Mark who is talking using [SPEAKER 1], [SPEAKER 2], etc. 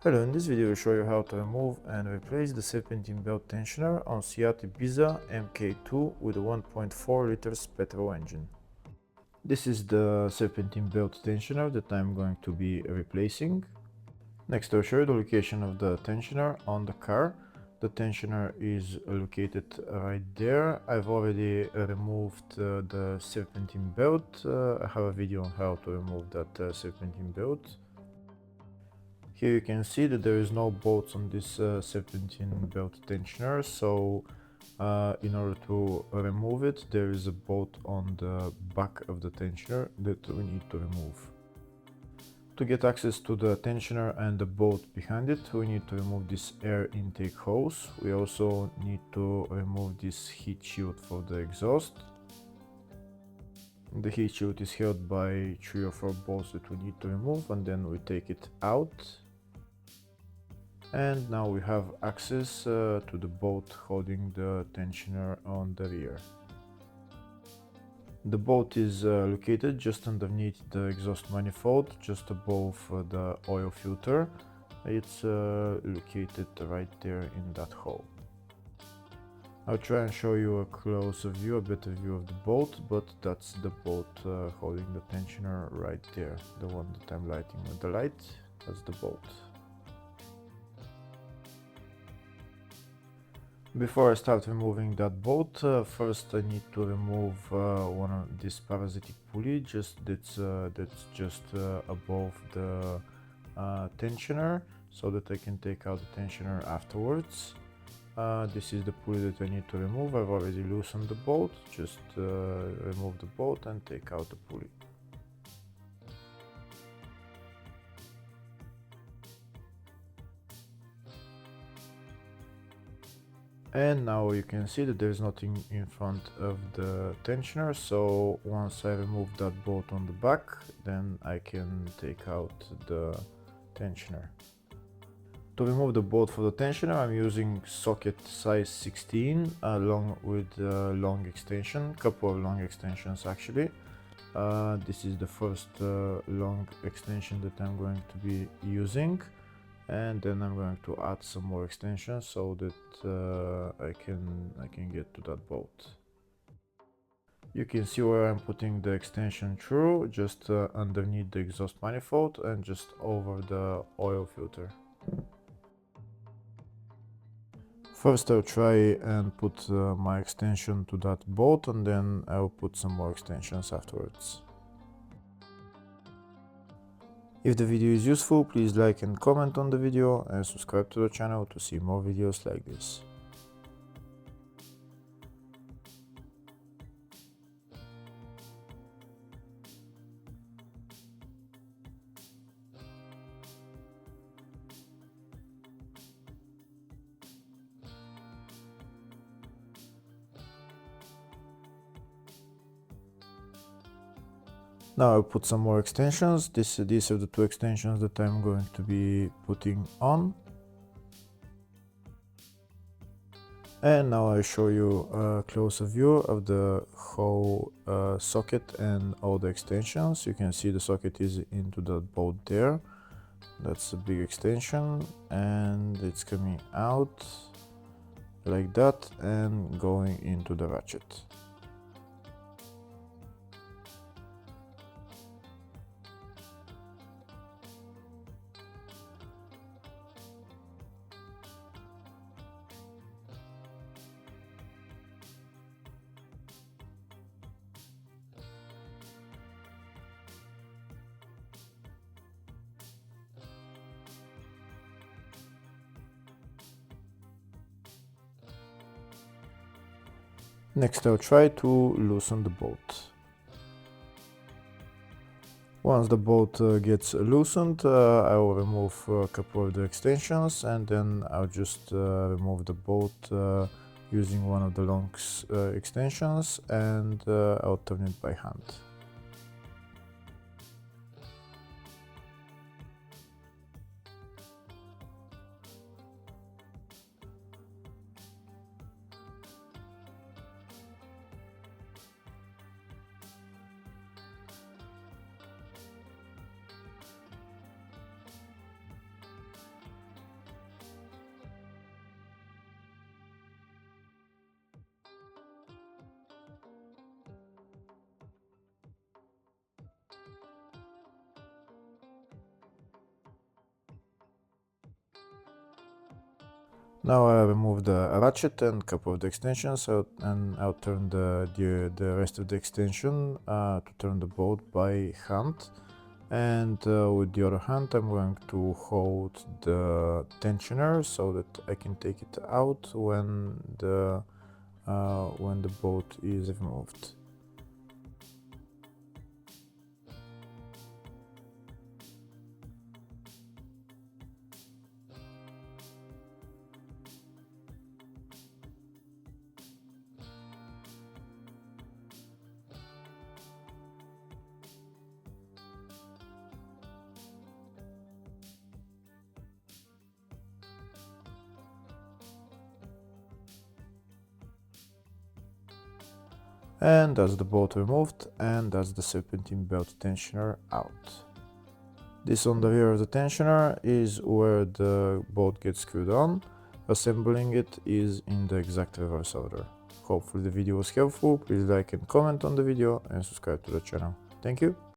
[SPEAKER 1] Hello, in this video I will show you how to remove and replace the serpentine belt tensioner on Seat Ibiza Mk2 with a 1.4 liters petrol engine. This is the serpentine belt tensioner that I'm going to be replacing. Next I'll show you the location of the tensioner on the car. The tensioner is located right there. I've already removed the serpentine belt. I have a video on how to remove that serpentine belt. Here you can see that there is no bolts on this serpentine belt tensioner, so in order to remove it, there is a bolt on the back of the tensioner that we need to remove. To get access to the tensioner and the bolt behind it, we need to remove this air intake hose. We also need to remove this heat shield for the exhaust. The heat shield is held by 3 or 4 bolts that we need to remove, and then we take it out. And now we have access to the bolt holding the tensioner on the rear. The bolt is located just underneath the exhaust manifold, just above the oil filter. It's located right there in that hole. I'll try and show you a closer view, a better view of the bolt, but that's the bolt holding the tensioner right there. The one that I'm lighting with the light, that's the bolt. Before I start removing that bolt, first I need to remove one of this parasitic pulley that's just above the tensioner, so that I can take out the tensioner afterwards. This is the pulley that I need to remove. I've already loosened the bolt. Just remove the bolt and take out the pulley. And now you can see that there's nothing in front of the tensioner, so once I remove that bolt on the back, then I can take out the tensioner. To remove the bolt for the tensioner, I'm using socket size 16 along with a long extension, couple of long extensions actually. This is the first long extension that I'm going to be using. And then I'm going to add some more extensions so that I can get to that bolt. You can see where I'm putting the extension through, just underneath the exhaust manifold and just over the oil filter. First I'll try and put my extension to that bolt, and then I'll put some more extensions afterwards. If the video is useful, please like and comment on the video and subscribe to the channel to see more videos like this. Now I'll put some more extensions. These are the 2 extensions that I'm going to be putting on. And now I'll show you a closer view of the whole socket and all the extensions. You can see the socket is into the bolt there. That's a big extension, and it's coming out like that and going into the ratchet. Next I'll try to loosen the bolt. Once the bolt gets loosened, I will remove a couple of the extensions, and then I'll just remove the bolt using one of the long extensions, and I'll turn it by hand. Now I removed the ratchet and couple of the extensions and I'll turn the rest of the extension to turn the boat by hand. And with the other hand I'm going to hold the tensioner so that I can take it out when the boat is removed. And that's the bolt removed, and that's the serpentine belt tensioner out. This on the rear of the tensioner is where the bolt gets screwed on. Assembling it is in the exact reverse order. Hopefully the video was helpful. Please like and comment on the video and subscribe to the channel. Thank you.